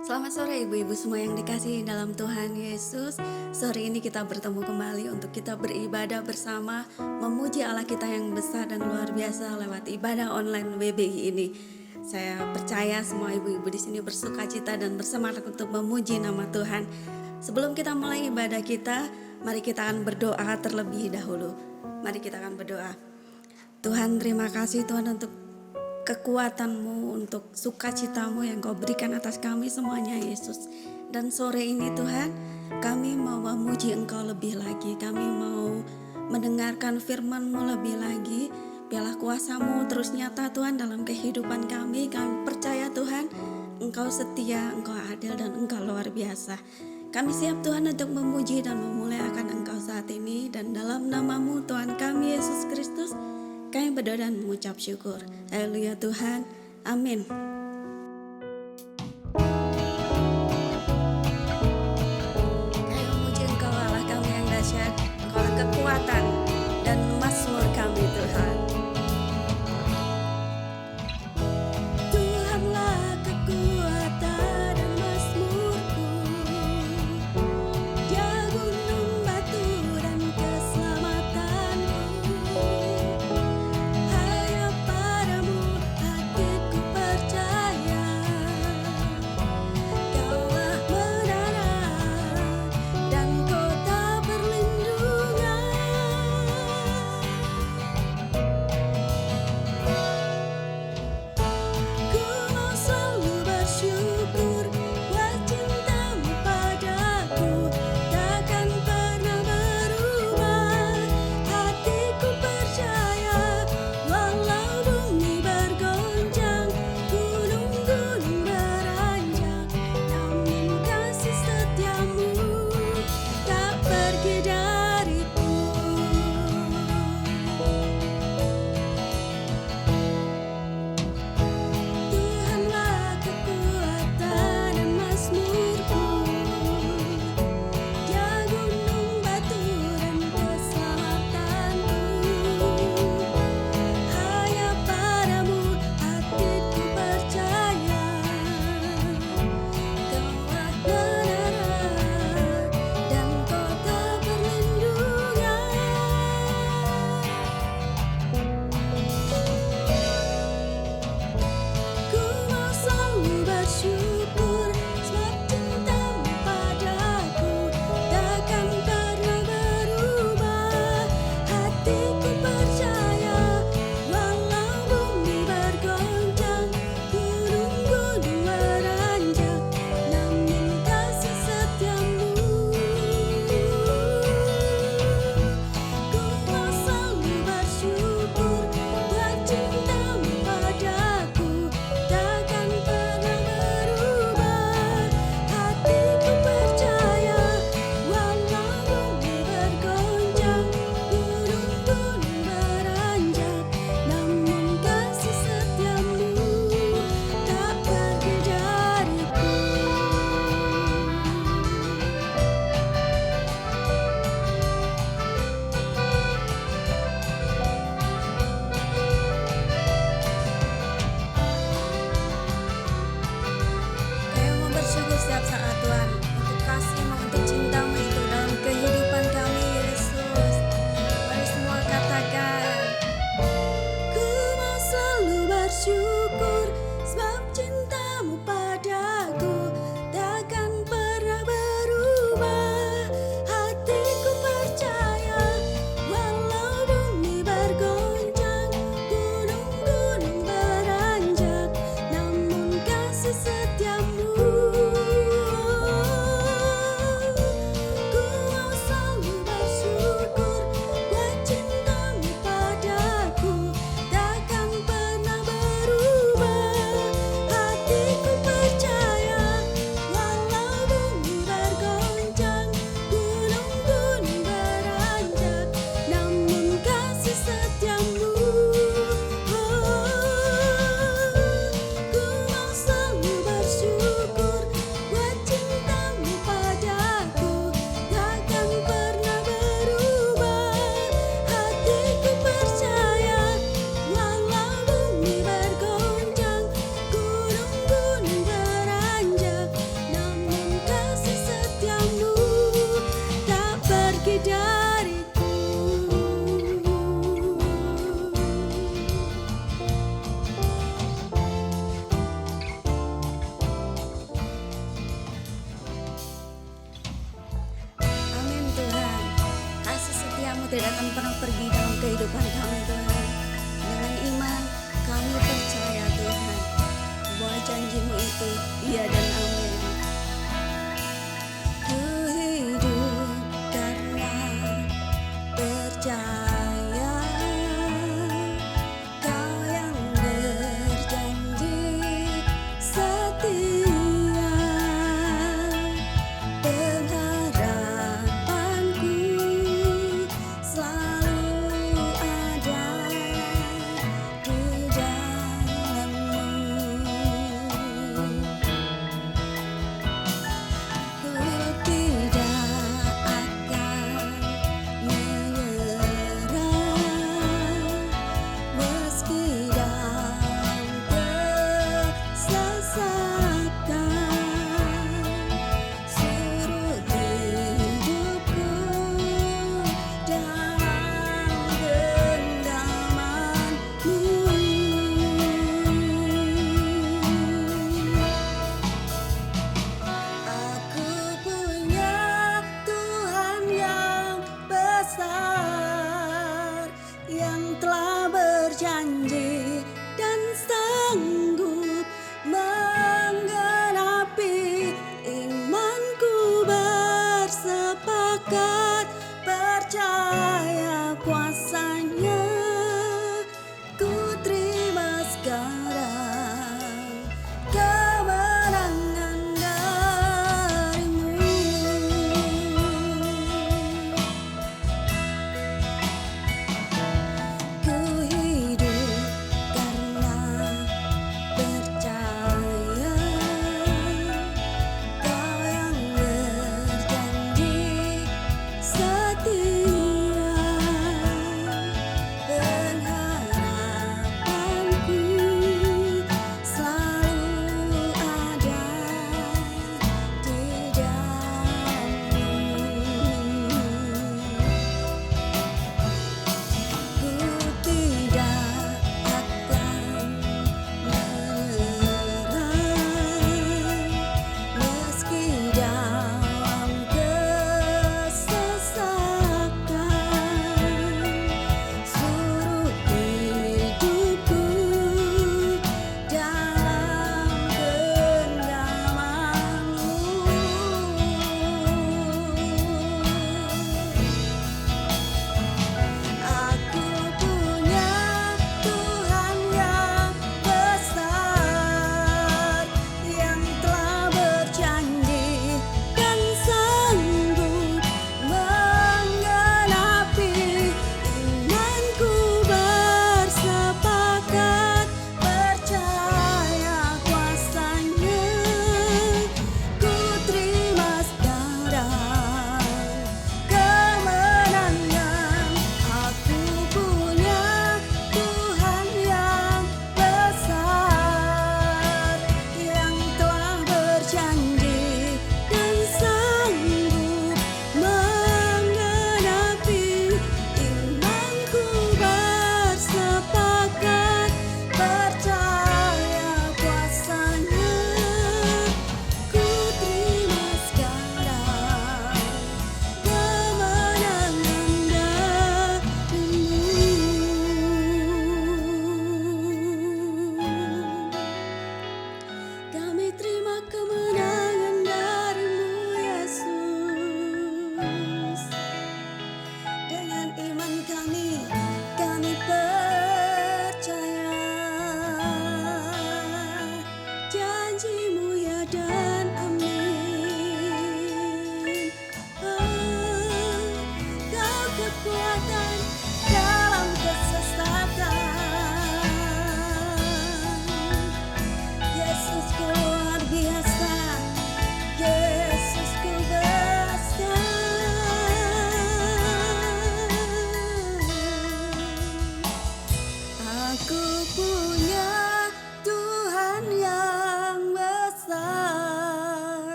Selamat sore ibu-ibu semua yang dikasihi dalam Tuhan Yesus. Sore ini kita bertemu kembali untuk kita beribadah bersama, memuji Allah kita yang besar dan luar biasa lewat ibadah online WBI ini. Saya percaya semua ibu-ibu di sini bersukacita dan bersemangat untuk memuji nama Tuhan. Sebelum kita mulai ibadah kita, mari kita akan berdoa terlebih dahulu. Mari kita akan berdoa. Tuhan, terima kasih Tuhan untuk kekuatan-Mu, untuk sukacita-Mu yang Kau berikan atas kami semuanya Yesus. Dan sore ini Tuhan, kami mau memuji Engkau lebih lagi. Kami mau mendengarkan firman-Mu lebih lagi. Biarlah kuasa-Mu terus nyata Tuhan dalam kehidupan kami. Kami percaya Tuhan, Engkau setia, Engkau adil dan Engkau luar biasa. Kami siap Tuhan untuk memuji dan memuliakan Engkau saat ini. Dan dalam nama-Mu Tuhan kami Yesus Kristus, kami berdoa dan mengucap syukur. Haleluya Tuhan. Amin. Kami memuji Engkau Allah kami yang dahsyat. Engkau lah kekuatan dan mazmur kami Tuhan. Tuhanlah kekuatan dan mazmurku. Dia gunung batu dan keselamatanku. Hanya padamu hatiku percaya. Kaulah menara dan kota perlindungan. Ku mau selalu bersyukur buat cintamu padaku, takkan pernah berubah. Hatiku percaya, walau bumi bergoncang, gunung-gunung beranjak, namun kasih setiamu tak pergi dariku. Tuhanlah kekuatan dan mazmurku. Dia gunung batu dan keselamatanku. Hanya padamu hatiku percaya. Kaulah menara dan kota perlindungan. Ku mau selalu bersyukur sebab cintamu padaku takkan pernah berubah. Hatiku percaya, walau bumi bergoncang, gunung-gunung beranjak, namun kasih setiamu. Ku mau selalu bersyukur buat cintamu padaku, takkan pernah berubah. Hatiku percaya, walau bumi bergoncang, gunung-gunung beranjak, namun kasih setiamu tak pergi dariku. Kami mau bersyukur setiap saat Tuhan untuk kasih-Mu, untuk cinta-Mu itu dalam kehidupan kami Yesus. Mari semua katakan, ku mau selalu bersyukur sebab cinta-Mu padaku takkan pernah berubah. Hatiku percaya, walau bumi bergoncang, gunung-gunung beranjak, namun kasih setiamu tidak akan pernah pergi dalam kehidupan kami Tuhan. Dengan iman kami percaya Tuhan bahwa janji-Mu itu iya dan amin. Ku hidup karena percaya Kau yang berjanji setia. Pengharapanku selalu ada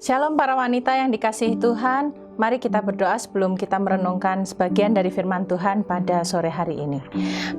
Shalom para wanita yang dikasihi Tuhan, mari kita berdoa sebelum kita merenungkan sebagian dari firman Tuhan pada sore hari ini.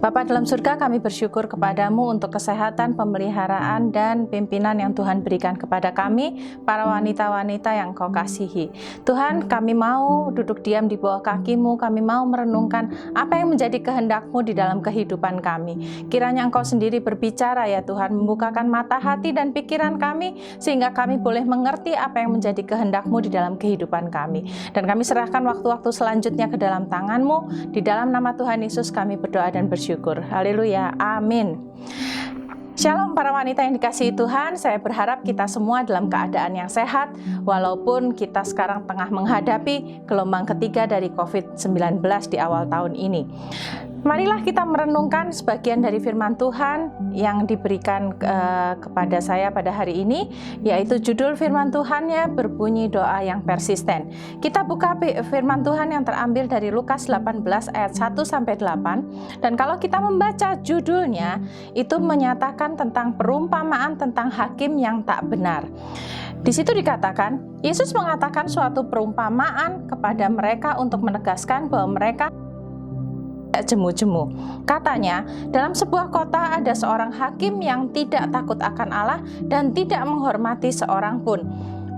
Bapa dalam surga, kami bersyukur kepadamu untuk kesehatan, pemeliharaan, dan pimpinan yang Tuhan berikan kepada kami, para wanita-wanita yang Kau kasihi. Tuhan, kami mau duduk diam di bawah kaki-Mu, kami mau merenungkan apa yang menjadi kehendak-Mu di dalam kehidupan kami. Kiranya Engkau sendiri berbicara ya Tuhan, membukakan mata hati dan pikiran kami, sehingga kami boleh mengerti apa yang menjadi kehendak-Mu di dalam kehidupan kami. Dan kami serahkan waktu-waktu selanjutnya ke dalam tangan-Mu. Di dalam nama Tuhan Yesus kami berdoa dan bersyukur. Haleluya, amin. Shalom para wanita yang dikasihi Tuhan, saya berharap kita semua dalam keadaan yang sehat, walaupun kita sekarang tengah menghadapi gelombang ketiga dari COVID-19 di awal tahun ini. Marilah kita merenungkan sebagian dari firman Tuhan yang diberikan kepada saya pada hari ini, yaitu judul firman Tuhannya berbunyi doa yang persisten. Kita buka firman Tuhan yang terambil dari Lukas 18 ayat 1-8, dan kalau kita membaca judulnya, itu menyatakan tentang perumpamaan tentang hakim yang tak benar. Di situ dikatakan, Yesus mengatakan suatu perumpamaan kepada mereka untuk menegaskan bahwa mereka jemu-jemu. Katanya, dalam sebuah kota ada seorang hakim yang tidak takut akan Allah dan tidak menghormati seorang pun.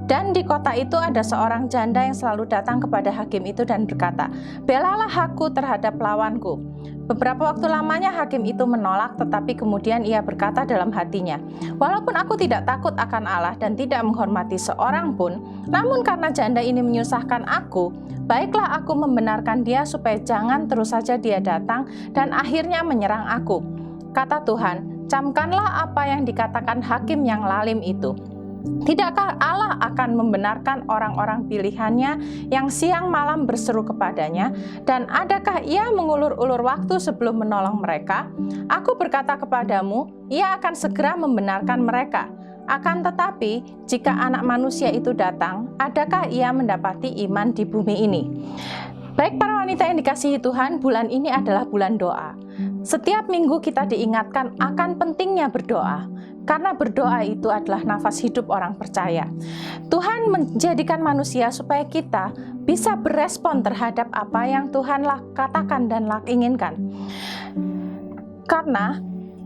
Dan di kota itu ada seorang janda yang selalu datang kepada hakim itu dan berkata, "Belalah aku terhadap lawanku." Beberapa waktu lamanya hakim itu menolak, tetapi kemudian ia berkata dalam hatinya, "Walaupun aku tidak takut akan Allah dan tidak menghormati seorang pun, namun karena janda ini menyusahkan aku, baiklah aku membenarkan dia supaya jangan terus saja dia datang dan akhirnya menyerang aku." Kata Tuhan, "Camkanlah apa yang dikatakan hakim yang lalim itu. Tidakkah Allah akan membenarkan orang-orang pilihannya yang siang malam berseru kepadanya, dan adakah ia mengulur-ulur waktu sebelum menolong mereka? Aku berkata kepadamu, ia akan segera membenarkan mereka. Akan tetapi, jika anak manusia itu datang, adakah ia mendapati iman di bumi ini?" Baik para wanita yang dikasihi Tuhan, bulan ini adalah bulan doa. Setiap minggu kita diingatkan akan pentingnya berdoa, karena berdoa itu adalah nafas hidup orang percaya. Tuhan menjadikan manusia supaya kita bisa berespon terhadap apa yang Tuhan katakan dan inginkan. Karena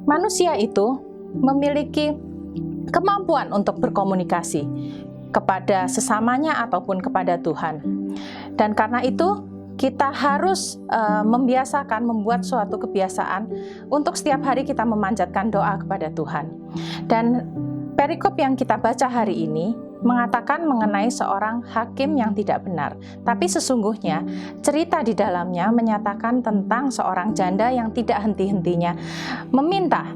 manusia itu memiliki kemampuan untuk berkomunikasi kepada sesamanya ataupun kepada Tuhan. Dan karena itu kita harus membiasakan, membuat suatu kebiasaan untuk setiap hari kita memanjatkan doa kepada Tuhan. Dan perikop yang kita baca hari ini mengatakan mengenai seorang hakim yang tidak benar. Tapi sesungguhnya cerita di dalamnya menyatakan tentang seorang janda yang tidak henti-hentinya meminta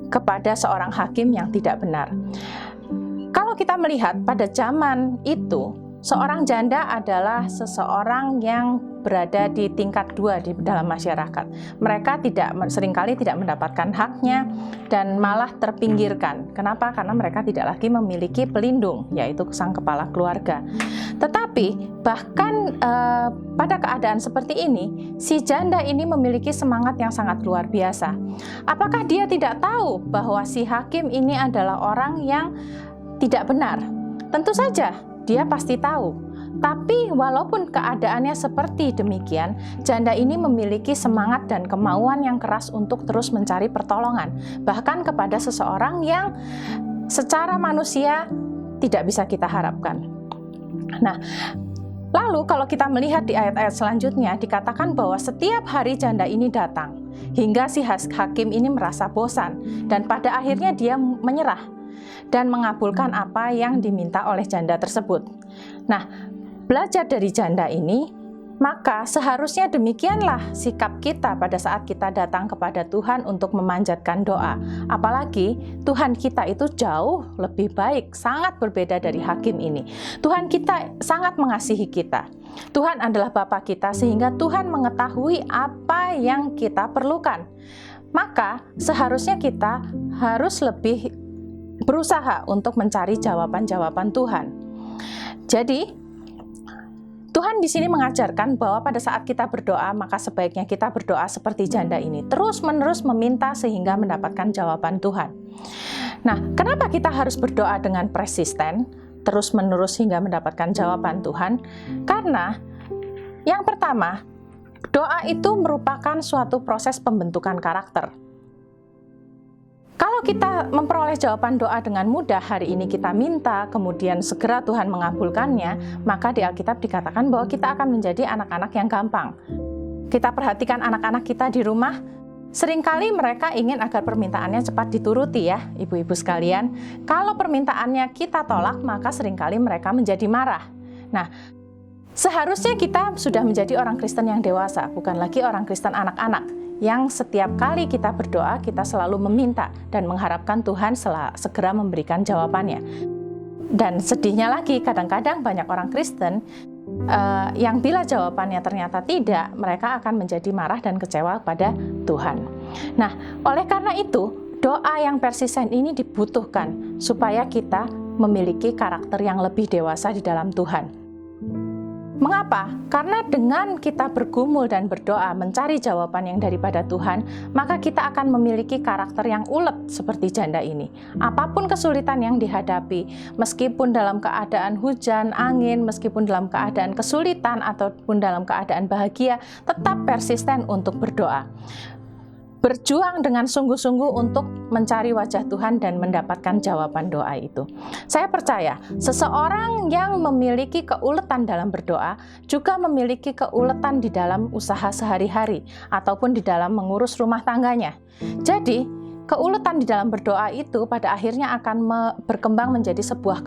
kepada seorang hakim yang tidak benar. Kalau kita melihat pada zaman itu, seorang janda adalah seseorang yang berada di tingkat 2 di dalam masyarakat. Mereka seringkali tidak mendapatkan haknya dan malah terpinggirkan. Kenapa? Karena mereka tidak lagi memiliki pelindung, yaitu sang kepala keluarga. Tetapi bahkan pada keadaan seperti ini, si janda ini memiliki semangat yang sangat luar biasa. Apakah dia tidak tahu bahwa si hakim ini adalah orang yang tidak benar? Tentu saja dia pasti tahu. Tapi walaupun keadaannya seperti demikian, janda ini memiliki semangat dan kemauan yang keras untuk terus mencari pertolongan, bahkan kepada seseorang yang secara manusia tidak bisa kita harapkan. Nah, lalu kalau kita melihat di ayat-ayat selanjutnya, dikatakan bahwa setiap hari janda ini datang, hingga si hakim ini merasa bosan, dan pada akhirnya dia menyerah dan mengabulkan apa yang diminta oleh janda tersebut. Nah, belajar dari janda ini, maka seharusnya demikianlah sikap kita pada saat kita datang kepada Tuhan untuk memanjatkan doa. Apalagi Tuhan kita itu jauh lebih baik, sangat berbeda dari hakim ini. Tuhan kita sangat mengasihi kita. Tuhan adalah Bapa kita, sehingga Tuhan mengetahui apa yang kita perlukan. Maka seharusnya kita harus lebih berusaha untuk mencari jawaban-jawaban Tuhan. Jadi, Tuhan di sini mengajarkan bahwa pada saat kita berdoa, maka sebaiknya kita berdoa seperti janda ini, terus-menerus meminta sehingga mendapatkan jawaban Tuhan. Nah, kenapa kita harus berdoa dengan persisten? terus-menerus hingga mendapatkan jawaban Tuhan? Karena yang pertama, doa itu merupakan suatu proses pembentukan karakter. Kalau kita memperoleh jawaban doa dengan mudah, hari ini kita minta, kemudian segera Tuhan mengabulkannya, maka di Alkitab dikatakan bahwa kita akan menjadi anak-anak yang gampang. Kita perhatikan anak-anak kita di rumah, seringkali mereka ingin agar permintaannya cepat dituruti ya, ibu-ibu sekalian. Kalau permintaannya kita tolak, maka seringkali mereka menjadi marah. Nah, seharusnya kita sudah menjadi orang Kristen yang dewasa, bukan lagi orang Kristen anak-anak, yang setiap kali kita berdoa, kita selalu meminta dan mengharapkan Tuhan segera memberikan jawabannya. Dan sedihnya lagi, kadang-kadang banyak orang Kristen yang bila jawabannya ternyata tidak, mereka akan menjadi marah dan kecewa pada Tuhan. Nah, oleh karena itu, doa yang persisten ini dibutuhkan supaya kita memiliki karakter yang lebih dewasa di dalam Tuhan. Mengapa? Karena dengan kita bergumul dan berdoa mencari jawaban yang daripada Tuhan, maka kita akan memiliki karakter yang ulet seperti janda ini. Apapun kesulitan yang dihadapi, meskipun dalam keadaan hujan, angin, meskipun dalam keadaan kesulitan ataupun dalam keadaan bahagia, tetap persisten untuk berdoa. Berjuang dengan sungguh-sungguh untuk mencari wajah Tuhan dan mendapatkan jawaban doa itu. Saya percaya seseorang yang memiliki keuletan dalam berdoa juga memiliki keuletan di dalam usaha sehari-hari ataupun di dalam mengurus rumah tangganya. Jadi, keuletan di dalam berdoa itu pada akhirnya akan berkembang menjadi sebuah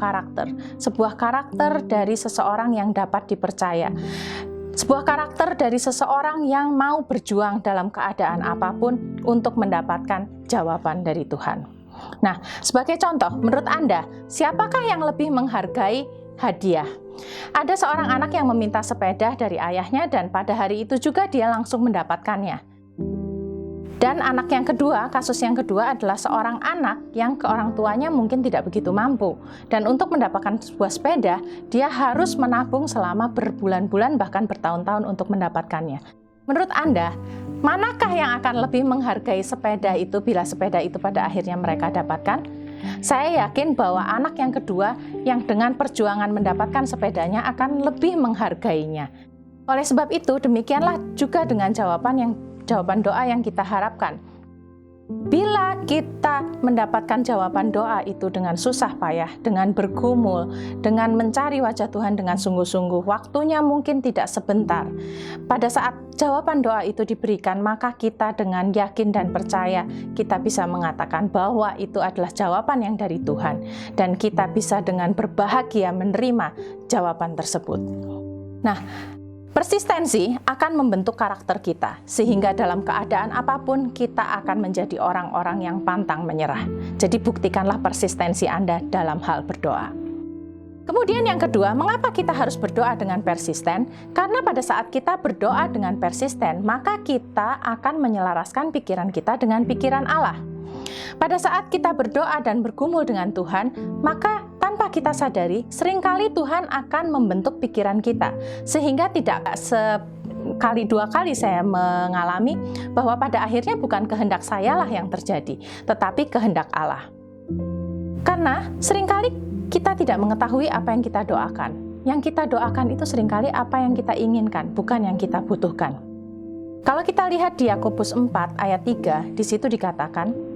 karakter dari seseorang yang dapat dipercaya. Sebuah karakter dari seseorang yang mau berjuang dalam keadaan apapun untuk mendapatkan jawaban dari Tuhan. Nah, sebagai contoh, menurut Anda, siapakah yang lebih menghargai hadiah? Ada seorang anak yang meminta sepeda dari ayahnya dan pada hari itu juga dia langsung mendapatkannya. Dan anak yang kedua, kasus yang kedua adalah seorang anak yang ke orang tuanya mungkin tidak begitu mampu. Dan untuk mendapatkan sebuah sepeda, dia harus menabung selama berbulan-bulan bahkan bertahun-tahun untuk mendapatkannya. Menurut Anda, manakah yang akan lebih menghargai sepeda itu bila sepeda itu pada akhirnya mereka dapatkan? Saya yakin bahwa anak yang kedua yang dengan perjuangan mendapatkan sepedanya akan lebih menghargainya. Oleh sebab itu, demikianlah juga dengan jawaban doa yang kita harapkan. Bila kita mendapatkan jawaban doa itu dengan susah payah, dengan bergumul, dengan mencari wajah Tuhan dengan sungguh-sungguh, waktunya mungkin tidak sebentar. Pada saat jawaban doa itu diberikan, maka kita dengan yakin dan percaya, kita bisa mengatakan bahwa itu adalah jawaban yang dari Tuhan. Dan kita bisa dengan berbahagia menerima jawaban tersebut. Nah, persistensi akan membentuk karakter kita, sehingga dalam keadaan apapun kita akan menjadi orang-orang yang pantang menyerah. Jadi buktikanlah persistensi Anda dalam hal berdoa. Kemudian yang kedua, mengapa kita harus berdoa dengan persisten? Karena pada saat kita berdoa dengan persisten, maka kita akan menyelaraskan pikiran kita dengan pikiran Allah. Pada saat kita berdoa dan bergumul dengan Tuhan, maka tanpa kita sadari, seringkali Tuhan akan membentuk pikiran kita. Sehingga tidak sekali dua kali saya mengalami bahwa pada akhirnya bukan kehendak sayalah yang terjadi, tetapi kehendak Allah. Karena seringkali kita tidak mengetahui apa yang kita doakan. Yang kita doakan itu seringkali apa yang kita inginkan, bukan yang kita butuhkan. Kalau kita lihat di Yakobus 4 ayat 3, di situ dikatakan,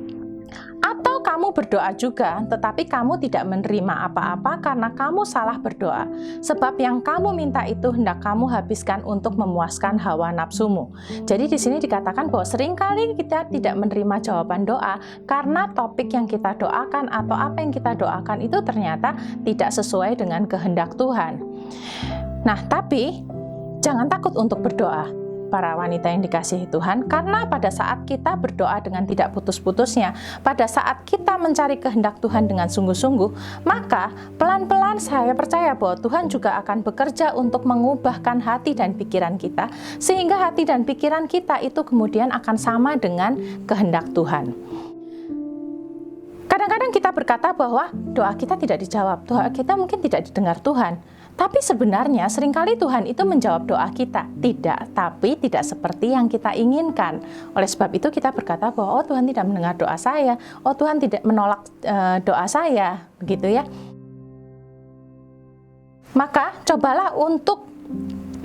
atau kamu berdoa juga, tetapi kamu tidak menerima apa-apa karena kamu salah berdoa. Sebab yang kamu minta itu hendak kamu habiskan untuk memuaskan hawa nafsumu. Jadi di sini dikatakan bahwa seringkali kita tidak menerima jawaban doa karena topik yang kita doakan atau apa yang kita doakan itu ternyata tidak sesuai dengan kehendak Tuhan. Nah, tapi jangan takut untuk berdoa, para wanita yang dikasihi Tuhan, karena pada saat kita berdoa dengan tidak putus-putusnya, pada saat kita mencari kehendak Tuhan dengan sungguh-sungguh, maka pelan-pelan saya percaya bahwa Tuhan juga akan bekerja untuk mengubahkan hati dan pikiran kita, sehingga hati dan pikiran kita itu kemudian akan sama dengan kehendak Tuhan. Kadang-kadang kita berkata bahwa doa kita tidak dijawab, doa kita mungkin tidak didengar Tuhan. Tapi sebenarnya seringkali Tuhan itu menjawab doa kita. Tidak, tapi tidak seperti yang kita inginkan. Oleh sebab itu kita berkata bahwa Tuhan tidak mendengar doa saya, Tuhan tidak menolak doa saya, begitu ya. Maka cobalah untuk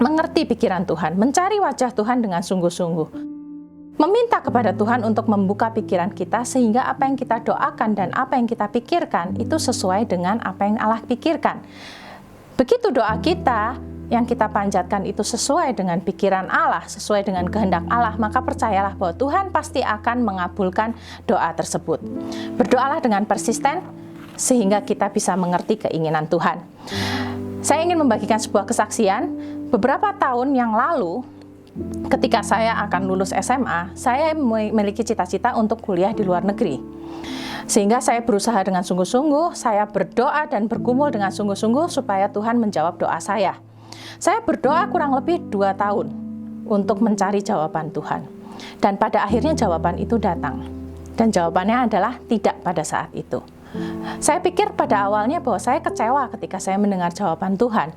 mengerti pikiran Tuhan, mencari wajah Tuhan dengan sungguh-sungguh, meminta kepada Tuhan untuk membuka pikiran kita sehingga apa yang kita doakan dan apa yang kita pikirkan itu sesuai dengan apa yang Allah pikirkan. Begitu doa kita yang kita panjatkan itu sesuai dengan pikiran Allah, sesuai dengan kehendak Allah, maka percayalah bahwa Tuhan pasti akan mengabulkan doa tersebut. Berdoalah dengan persisten sehingga kita bisa mengerti keinginan Tuhan. Saya ingin membagikan sebuah kesaksian. Beberapa tahun yang lalu, ketika saya akan lulus SMA, saya memiliki cita-cita untuk kuliah di luar negeri. Sehingga saya berusaha dengan sungguh-sungguh, saya berdoa dan bergumul dengan sungguh-sungguh supaya Tuhan menjawab doa saya. Saya berdoa kurang lebih 2 tahun untuk mencari jawaban Tuhan. Dan pada akhirnya jawaban itu datang. Dan jawabannya adalah tidak pada saat itu. Saya pikir pada awalnya bahwa saya kecewa ketika saya mendengar jawaban Tuhan.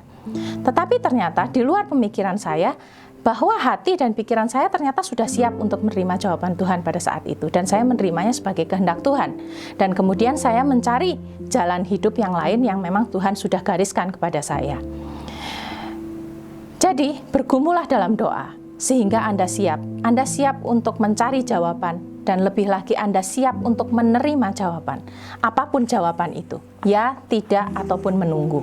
Tetapi ternyata di luar pemikiran saya, bahwa hati dan pikiran saya ternyata sudah siap untuk menerima jawaban Tuhan pada saat itu. Dan saya menerimanya sebagai kehendak Tuhan. Dan kemudian saya mencari jalan hidup yang lain yang memang Tuhan sudah gariskan kepada saya. Jadi, bergumulah dalam doa, sehingga Anda siap untuk mencari jawaban, dan lebih lagi Anda siap untuk menerima jawaban. Apapun jawaban itu, ya, tidak, ataupun menunggu.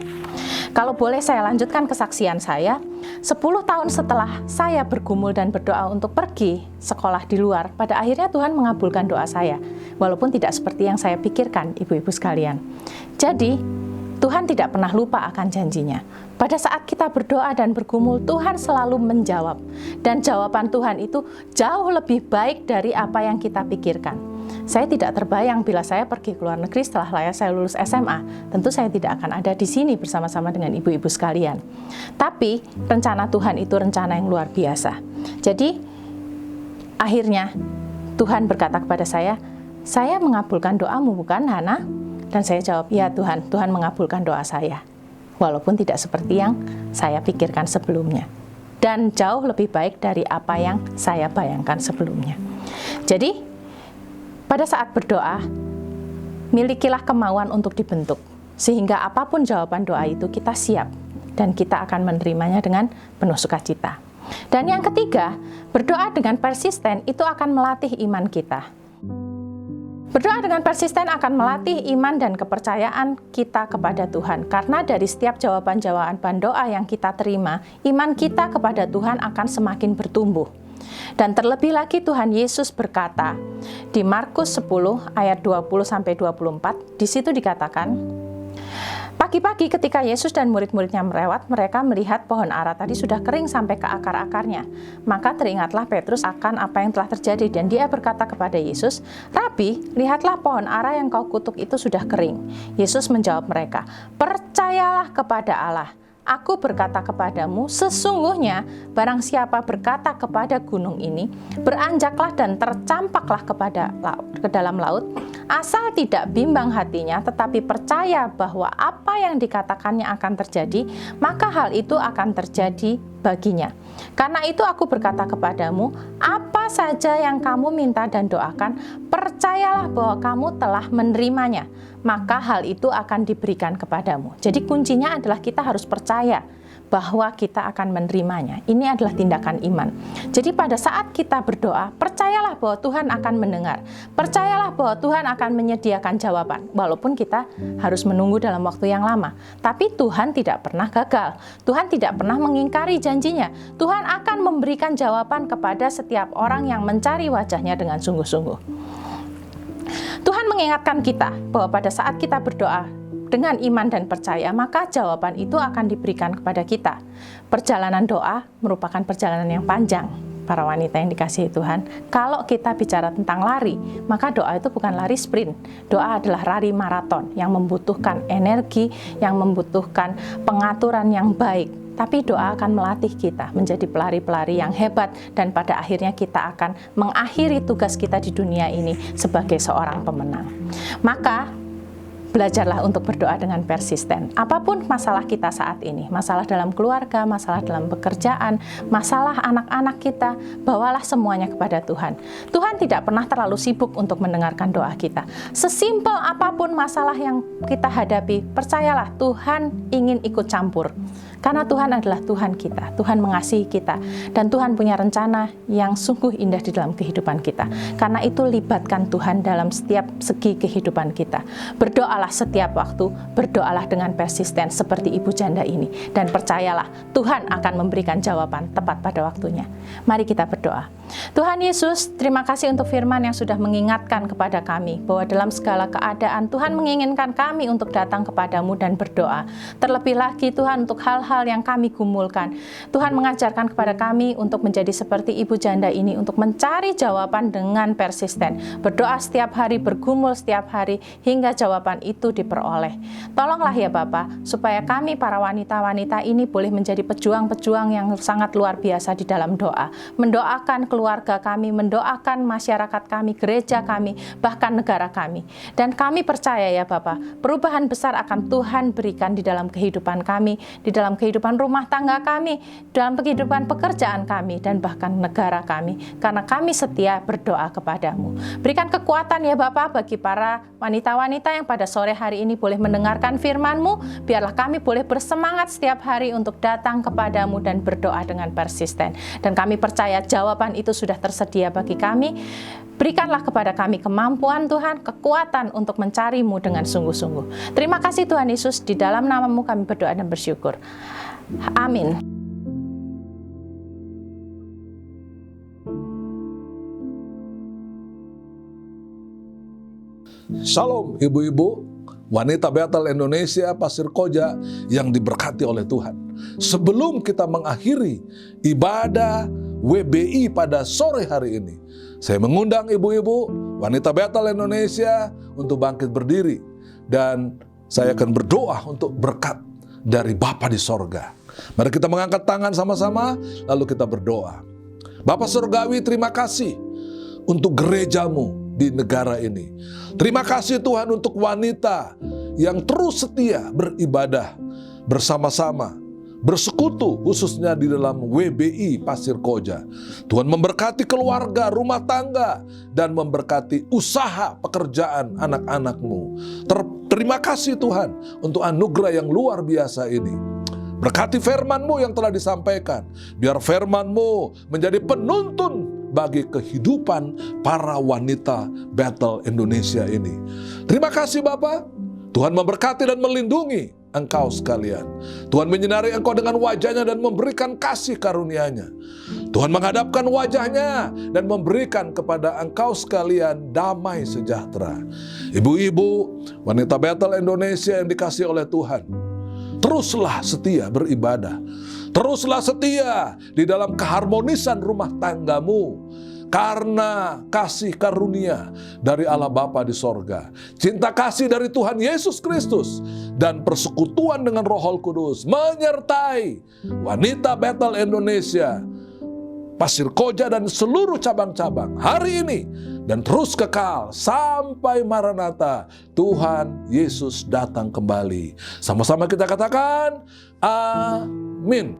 Kalau boleh saya lanjutkan kesaksian saya, 10 tahun setelah saya bergumul dan berdoa untuk pergi sekolah di luar, pada akhirnya Tuhan mengabulkan doa saya, walaupun tidak seperti yang saya pikirkan, ibu-ibu sekalian. Jadi, Tuhan tidak pernah lupa akan janjinya. Pada saat kita berdoa dan bergumul, Tuhan selalu menjawab. Dan jawaban Tuhan itu jauh lebih baik dari apa yang kita pikirkan. Saya tidak terbayang bila saya pergi ke luar negeri setelah saya lulus SMA. Tentu saya tidak akan ada di sini bersama-sama dengan ibu-ibu sekalian. Tapi rencana Tuhan itu rencana yang luar biasa. Jadi akhirnya Tuhan berkata kepada saya mengabulkan doamu bukan, Hana? Dan saya jawab, ya Tuhan, Tuhan mengabulkan doa saya. Walaupun tidak seperti yang saya pikirkan sebelumnya. Dan jauh lebih baik dari apa yang saya bayangkan sebelumnya. Jadi, pada saat berdoa, milikilah kemauan untuk dibentuk. Sehingga apapun jawaban doa itu kita siap. Dan kita akan menerimanya dengan penuh sukacita. Dan yang ketiga, berdoa dengan persisten itu akan melatih iman kita. Berdoa dengan persisten akan melatih iman dan kepercayaan kita kepada Tuhan. Karena dari setiap jawaban-jawaban doa yang kita terima, iman kita kepada Tuhan akan semakin bertumbuh. Dan terlebih lagi Tuhan Yesus berkata di Markus 10 ayat 20-24, di situ dikatakan, pagi-pagi ketika Yesus dan murid-muridnya melewat, mereka melihat pohon ara tadi sudah kering sampai ke akar-akarnya. Maka teringatlah Petrus akan apa yang telah terjadi dan dia berkata kepada Yesus, Rabi, lihatlah pohon ara yang kau kutuk itu sudah kering. Yesus menjawab mereka, percayalah kepada Allah. Aku berkata kepadamu, sesungguhnya barang siapa berkata kepada gunung ini, beranjaklah dan tercampaklah ke dalam laut, asal tidak bimbang hatinya, tetapi percaya bahwa apa yang dikatakannya akan terjadi, maka hal itu akan terjadi baginya. Karena itu aku berkata kepadamu, apa saja yang kamu minta dan doakan, percayalah bahwa kamu telah menerimanya, maka hal itu akan diberikan kepadamu. Jadi kuncinya adalah kita harus percaya bahwa kita akan menerimanya. Ini adalah tindakan iman. Jadi pada saat kita berdoa, percayalah bahwa Tuhan akan mendengar. Percayalah bahwa Tuhan akan menyediakan jawaban. Walaupun kita harus menunggu dalam waktu yang lama. Tapi Tuhan tidak pernah gagal. Tuhan tidak pernah mengingkari janjinya. Tuhan akan memberikan jawaban kepada setiap orang yang mencari wajahnya dengan sungguh-sungguh. Tuhan mengingatkan kita bahwa pada saat kita berdoa dengan iman dan percaya, maka jawaban itu akan diberikan kepada kita. Perjalanan doa merupakan perjalanan yang panjang, para wanita yang dikasihi Tuhan. Kalau kita bicara tentang lari, maka doa itu bukan lari sprint. Doa adalah lari maraton yang membutuhkan energi, yang membutuhkan pengaturan yang baik. Tapi doa akan melatih kita menjadi pelari-pelari yang hebat dan pada akhirnya kita akan mengakhiri tugas kita di dunia ini sebagai seorang pemenang. Maka belajarlah untuk berdoa dengan persisten. Apapun masalah kita saat ini, masalah dalam keluarga, masalah dalam pekerjaan, masalah anak-anak kita, bawalah semuanya kepada Tuhan. Tuhan tidak pernah terlalu sibuk untuk mendengarkan doa kita. Sesimpel apapun masalah yang kita hadapi, percayalah Tuhan ingin ikut campur. Karena Tuhan adalah Tuhan kita, Tuhan mengasihi kita, dan Tuhan punya rencana yang sungguh indah di dalam kehidupan kita. Karena itu libatkan Tuhan dalam setiap segi kehidupan kita. Berdoalah setiap waktu, berdoalah dengan persisten seperti ibu janda ini. Dan percayalah, Tuhan akan memberikan jawaban tepat pada waktunya. Mari kita berdoa. Tuhan Yesus, terima kasih untuk firman yang sudah mengingatkan kepada kami bahwa dalam segala keadaan Tuhan menginginkan kami untuk datang kepadamu dan berdoa. Terlebih lagi Tuhan untuk hal-hal yang kami gumulkan. Tuhan mengajarkan kepada kami untuk menjadi seperti ibu janda ini, untuk mencari jawaban dengan persisten. Berdoa setiap hari, bergumul setiap hari, hingga jawaban itu diperoleh. Tolonglah ya Bapa, supaya kami para wanita-wanita ini boleh menjadi pejuang-pejuang yang sangat luar biasa di dalam doa. Mendoakan keluarga kami, mendoakan masyarakat kami, gereja kami, bahkan negara kami. Dan kami percaya ya Bapa, perubahan besar akan Tuhan berikan di dalam kehidupan kami, di dalam kehidupan rumah tangga kami, dalam kehidupan pekerjaan kami, dan bahkan negara kami. Karena kami setia berdoa kepadamu. Berikan kekuatan ya Bapa bagi para wanita-wanita yang pada sore hari ini boleh mendengarkan firman-Mu. Biarlah kami boleh bersemangat setiap hari untuk datang kepadamu dan berdoa dengan persisten. Dan kami percaya jawaban itu sudah tersedia bagi kami. Berikanlah kepada kami kemampuan Tuhan, kekuatan untuk mencari-Mu dengan sungguh-sungguh. Terima kasih Tuhan Yesus, di dalam nama-Mu kami berdoa dan bersyukur. Amin. Shalom ibu-ibu, wanita Bethel Indonesia, Pasir Koja yang diberkati oleh Tuhan. Sebelum kita mengakhiri ibadah WBI pada sore hari ini, saya mengundang ibu-ibu, wanita Bethel Indonesia untuk bangkit berdiri. Dan saya akan berdoa untuk berkat dari Bapa di sorga. Mari kita mengangkat tangan sama-sama, lalu kita berdoa. Bapa Surgawi, terima kasih untuk gerejamu di negara ini. Terima kasih Tuhan untuk wanita yang terus setia beribadah bersama-sama, bersekutu khususnya di dalam WBI Pasir Koja. Tuhan memberkati keluarga, rumah tangga, dan memberkati usaha pekerjaan anak-anak-Mu. Terima kasih Tuhan untuk anugerah yang luar biasa ini. Berkati firman-Mu yang telah disampaikan. Biar firman-Mu menjadi penuntun bagi kehidupan para wanita Bethel Indonesia ini. Terima kasih Bapa. Tuhan memberkati dan melindungi engkau sekalian. Tuhan menyinari engkau dengan wajahnya dan memberikan kasih karunia-Nya. Tuhan menghadapkan wajahnya dan memberikan kepada engkau sekalian damai sejahtera. Ibu-ibu, wanita Bethel Indonesia yang dikasihi oleh Tuhan, teruslah setia beribadah. Teruslah setia di dalam keharmonisan rumah tanggamu. Karena kasih karunia dari Allah Bapa di sorga, cinta kasih dari Tuhan Yesus Kristus, dan persekutuan dengan Roh Kudus menyertai wanita Bethel Indonesia, Pasir Koja, dan seluruh cabang-cabang hari ini dan terus kekal sampai Maranatha, Tuhan Yesus datang kembali. Sama-sama kita katakan amin.